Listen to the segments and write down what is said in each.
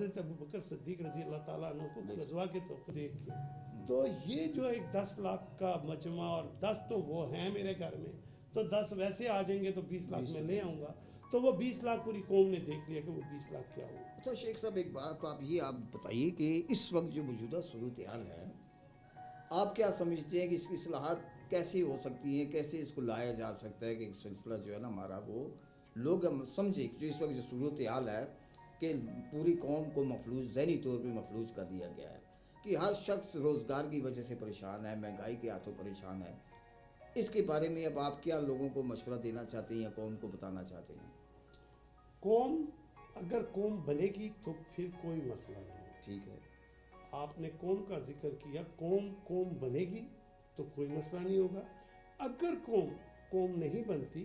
हज़रत अबू बकर सिद्दीक रज़ी अल्लाह ताला अन्हु को गज़वा के तो देख के, तो ये जो एक 10 लाख का मजमा और 10 तो वो हैं मेरे घर में, तो 10 वैसे आ जाएंगे तो 20 लाख में ले आऊँगा, तो वो 20 लाख पूरी कौम ने देख लिया कि वो 20 लाख क्या हुआ। अच्छा शेख साहब, एक बात आप बताइए कि इस वक्त जो मौजूदा सूरत हाल है, आप क्या समझते हैं कि इसकी इस्लाहात कैसी हो सकती हैं, कैसे इसको लाया जा सकता है कि एक सिलसिला जो है ना हमारा वो लोग हम समझे कि जो इस वक्त जो सूरत हाल है कि पूरी कौम को मफलूज, ज़हनी तौर पे मफलूज कर दिया गया है कि हर शख्स रोज़गार की वजह से परेशान है, महंगाई के हाथों परेशान है। इसके बारे में अब आप क्या लोगों को मशवरा देना चाहते हैं या कौम को बताना चाहते हैं? कौम, अगर कौम बनेगी तो फिर कोई मसला नहीं। ठीक है, आपने कौम का जिक्र किया, कौम बनेगी तो कोई मसला नहीं होगा। अगर कौम नहीं बनती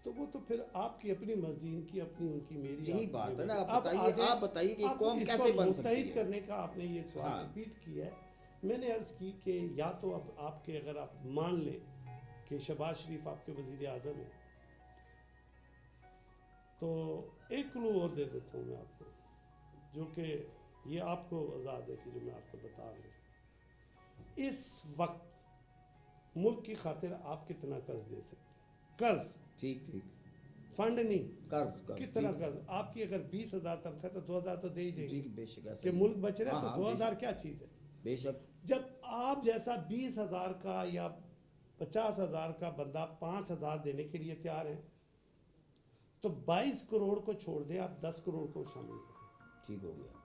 तो वो तो फिर आपकी अपनी मर्जी, इनकी अपनी, उनकी मेरी, यही बात है ना। आप बताइए कि कौम कैसे बन सकती है। मुत्तहिद करने का आपने ये सवाल रिपीट किया है। मैंने अर्ज़ की कि या तो अब आपके, अगर आप मान लें कि शहबाज शरीफ आपके वज़ीर आज़म हैं, तो एक क्लू और दे देता हूँ मैं आपको, जो कि ये आपको आज़ाद है कि जो मैं आपको बता रहा हूँ। इस वक्त मुल्क की खातिर आप कितना कर्ज दे सकते हैं? कर्ज, ठीक, फंड नहीं, कर्ज कितना कर्ज? आपकी अगर 20,000 तनख्वाह तो 2,000 तो दे ही देंगे बेशक कि मुल्क बच रहा है। तो 2,000 क्या चीज़ है? बेशक। जब आप जैसा 20,000 का या 50,000 का बंदा 5,000 देने के लिए तैयार है, तो 22 करोड़ को छोड़ दें, आप 10 करोड़ को शामिल करें, ठीक हो गया।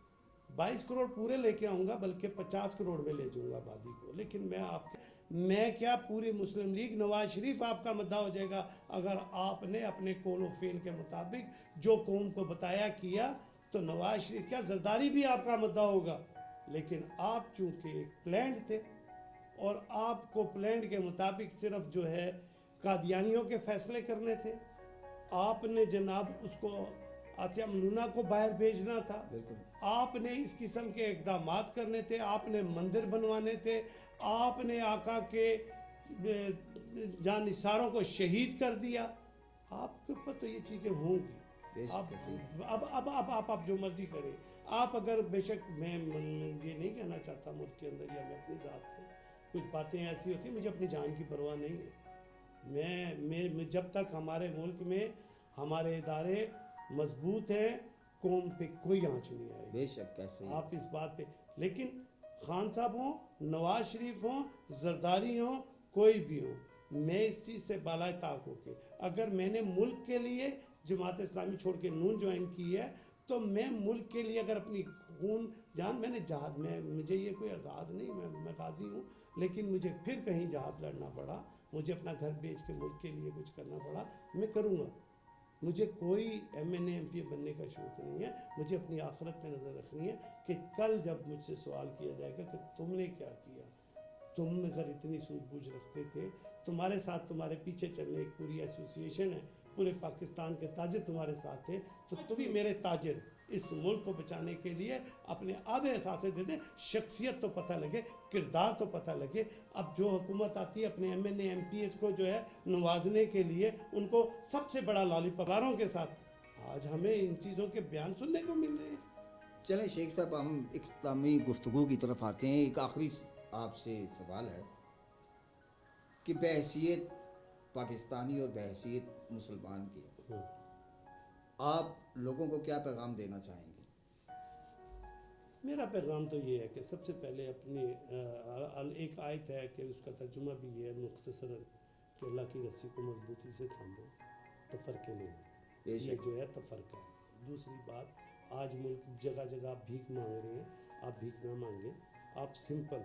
22 करोड़ पूरे लेके आऊँगा, बल्कि 50 करोड़ में ले जाऊँगा आबादी को। लेकिन मैं क्या, पूरी मुस्लिम लीग, नवाज शरीफ आपका मुद्दा हो जाएगा अगर आपने अपने कोलो फेल के मुताबिक जो कौम को बताया किया। तो नवाज शरीफ क्या, जरदारी भी आपका मुद्दा होगा। लेकिन आप चूँकि प्लान्ड थे और आपको प्लान्ड के मुताबिक सिर्फ जो है कादियानियों के फैसले करने थे, आपने जनाब उसको आसिया मलूना को बाहर भेजना था, आपने इस किस्म के इक़दामात करने थे, आपने मंदिर बनवाने थे, आपने आका के जानिसारों को शहीद कर दिया। आपके ऊपर तो ये चीज़ें होंगी। अब आप जो मर्जी करें। आप अगर, बेशक मैं ये नहीं कहना चाहता मुल्क के अंदर या मैं अपनी ज़ात से, कुछ बातें ऐसी होती हैं, मुझे अपनी जान की परवाह नहीं है। मैं जब तक हमारे मुल्क में हमारे इदारे मजबूत हैं, कौम पे कोई आँच नहीं आएगी। बेशक, कैसे आप इस बात पे, लेकिन खान साहब हों, नवाज शरीफ हों, जरदारी हों, कोई भी हो, मैं इस चीज़ से बाला ताक होके, अगर मैंने मुल्क के लिए जमात इस्लामी छोड़ के नून ज्वाइन की है, तो मैं मुल्क के लिए अगर अपनी खून जान, मैंने जहाद में, मुझे ये कोई एजाज़ नहीं, मैं गाजी हूँ, लेकिन मुझे फिर कहीं जहाद लड़ना पड़ा, मुझे अपना घर बेच के मुल्क के लिए कुछ करना पड़ा, मैं करूँगा। मुझे कोई MNA MP बनने का शौक़ नहीं है। मुझे अपनी आखिरत पे नज़र रखनी है कि कल जब मुझसे सवाल किया जाएगा कि तुमने क्या किया, तुम अगर इतनी सूझबूझ रखते थे, तुम्हारे साथ, तुम्हारे पीछे चलने एक पूरी एसोसिएशन है, पूरे पाकिस्तान के ताजिर तुम्हारे साथ थे, तो तुम ही मेरे ताजिर इस मुल्क को बचाने के लिए अपने आधे एहसासे दे दे, शख्सियत तो पता लगे, किरदार तो पता लगे। अब जो हुकूमत आती है अपने MNA MPs को जो है नवाजने के लिए, उनको सबसे बड़ा लॉलीपॉपारों के साथ, आज हमें इन चीज़ों के बयान सुनने को मिल रहे हैं। चलें शेख साहब, हम इख्तितामी गुफ्तगू की तरफ आते हैं। एक आखिरी आपसे सवाल है कि बहैसियत पाकिस्तानी और बहैसियत मुसलमान की आप लोगों को क्या पैगाम देना चाहेंगे? मेरा पैगाम तो ये है कि सबसे पहले अपनी एक आयत है कि उसका तर्जुमा भी ये है मुख्तसरन कि अल्लाह की रस्सी को मजबूती से थामो, तफरके नहीं, ये जो है तफरका है। दूसरी बात, आज मुल्क जगह जगह आप भीख मांग रहे हैं, आप भीख ना मांगें, आप सिंपल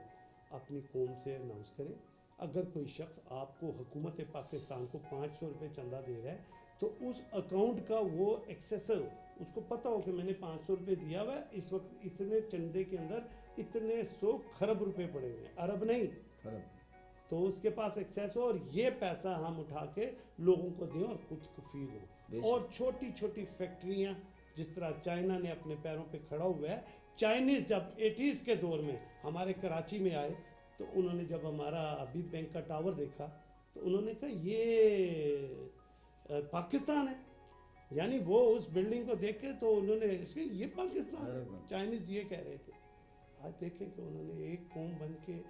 अपनी कौम से अनाउंस करें। अगर कोई शख्स आपको हुकूमत पाकिस्तान को 500 रुपये चंदा दे रहा है, तो उस अकाउंट का वो एक्सेसर, उसको पता हो कि मैंने 500 रुपये दिया हुआ है, इस वक्त इतने चंदे के अंदर इतने 100 खरब रुपए पड़े हुए हैं, अरब नहीं खरब, तो उसके पास एक्सेस हो और ये पैसा हम उठा के लोगों को दें और खुद कफील हो। और छोटी छोटी फैक्ट्रियाँ, जिस तरह चाइना ने अपने पैरों पे खड़ा हुआ है। चाइनीज़ जब 80s के दौर में हमारे कराची में आए, तो उन्होंने जब हमारा अभी बैंक का टावर देखा, तो उन्होंने कहा ये पाकिस्तान है, یعنی وہ اس بلڈنگ کو دیکھ کے تو انہوں نے یہ پاکستان ہے، چائنیز یہ کہہ رہے تھے. آج دیکھیں کہ انہوں نے ایک قوم بن کے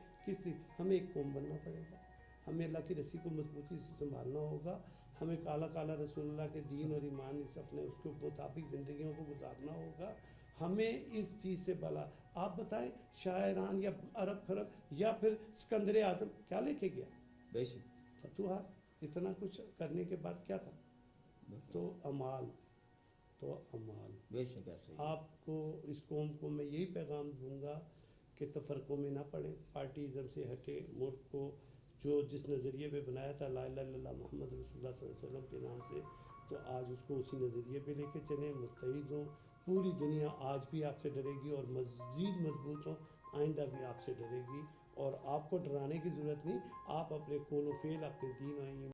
ہمیں ایک قوم بننا پڑے گا. ہمیں اللہ کی رسی کو مضبوطی سے سنبھالنا ہوگا. ہمیں کالا رسول اللہ کے دین اور ایمان سے اپنے اس کے مطابق زندگیوں کو گزارنا ہوگا. ہمیں اس چیز سے بلا. آپ بتائیں شاعران یا عرب خرب یا پھر اسکندر اعظم کیا لے کے گیا؟ بے شک. فتوحات. اتنا کچھ کرنے کے بعد کیا تھا؟ تو امال بے شک ایسے ہی. آپ کو اس قوم کو میں یہی پیغام دوں گا کہ تفرقوں میں نہ پڑیں، پارٹیزم سے ہٹے. ملک کو جو جس نظریے پہ بنایا تھا لا الہ الا اللہ محمد رسول اللہ صلی اللہ علیہ وسلم کے نام سے، تو آج اس کو اسی نظریے پہ لے کے چلیں. متحد ہوں. پوری دنیا آج بھی آپ سے ڈرے گی اور مزید مضبوط ہوں. آئندہ بھی آپ سے ڈرے گی اور آپ کو ڈرانے کی ضرورت نہیں. آپ اپنے قول و فعل، اپنے دین و ایمان